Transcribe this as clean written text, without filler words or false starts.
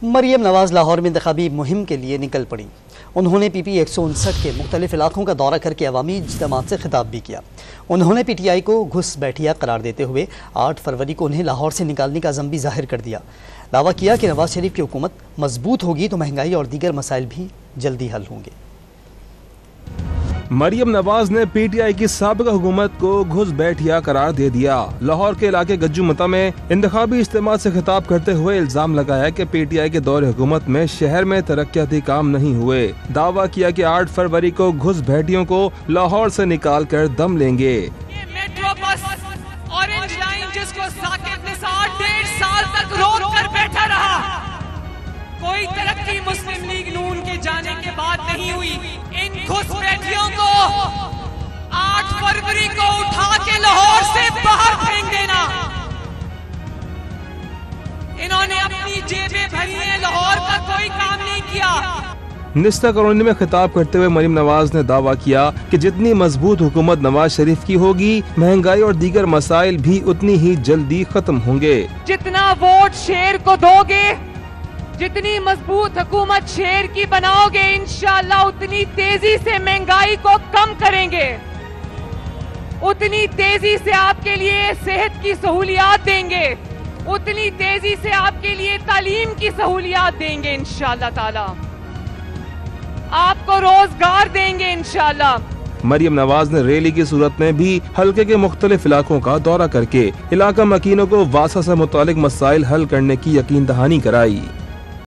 मरियम नवाज लाहौर में इंतखाबी मुहिम के लिए निकल पड़ी। उन्होंने PP 159 के मुख्तलिफ इलाकों का दौरा करके अवामी इज्तिमात से खिताब भी किया। उन्होंने PTI को घुसपैठिया करार देते हुए 8 फरवरी को उन्हें लाहौर से निकालने का अज़म भी जाहिर कर दिया। दावा किया कि नवाज शरीफ की हुकूमत मजबूत होगी तो महंगाई और दीगर मसाइल भी जल्दी हल होंगे। मरियम नवाज ने PTI की साबिक़ा हुकूमत को घुसपैठिया करार दे दिया। लाहौर के इलाके गज्जूमता में इंतखाबी इज्तिमा से खिताब करते हुए इल्जाम लगाया कि PTI के दौरे हुकूमत में शहर में तरक्याती काम नहीं हुए। दावा किया कि 8 फरवरी को घुसपैठियों को लाहौर से निकाल कर दम लेंगे। ये मेट्रो बस ऑरेंज लाइन जिसको साकिब निसार 1.5 साल तक रोक कर बैठा रहा, कोई तरक्की मुस्लिम लीग नून के जाने के बाद नहीं हुई। इन घुसपैठियों को 8 फरवरी को उठा के लाहौर से बाहर फेंक देना। इन्होंने अपनी जेबें भरी हैं, लाहौर का कोई काम नहीं किया। निस्ता कॉलोनी में खिताब करते हुए मरियम नवाज ने दावा किया कि जितनी मजबूत हुकूमत नवाज शरीफ की होगी, महंगाई और दीगर मसाइल भी उतनी ही जल्दी खत्म होंगे। जितना वोट शेर को दोगे, जितनी मजबूत हुकूमत शेर की बनाओगे, इंशाअल्लाह उतनी तेजी से महंगाई को कम करेंगे, उतनी तेजी से आपके लिए सेहत की सहूलियात देंगे, उतनी तेजी से आपके लिए तालीम की सहूलियात देंगे, इंशाअल्लाह ताला आपको रोजगार देंगे इंशाअल्लाह। मरियम नवाज ने रैली की सूरत में भी हल्के के मुख्तलिफ इलाकों का दौरा करके इलाका मकीनों को वासा से मुतालिक मसाइल हल करने की यकीन दहानी कराई।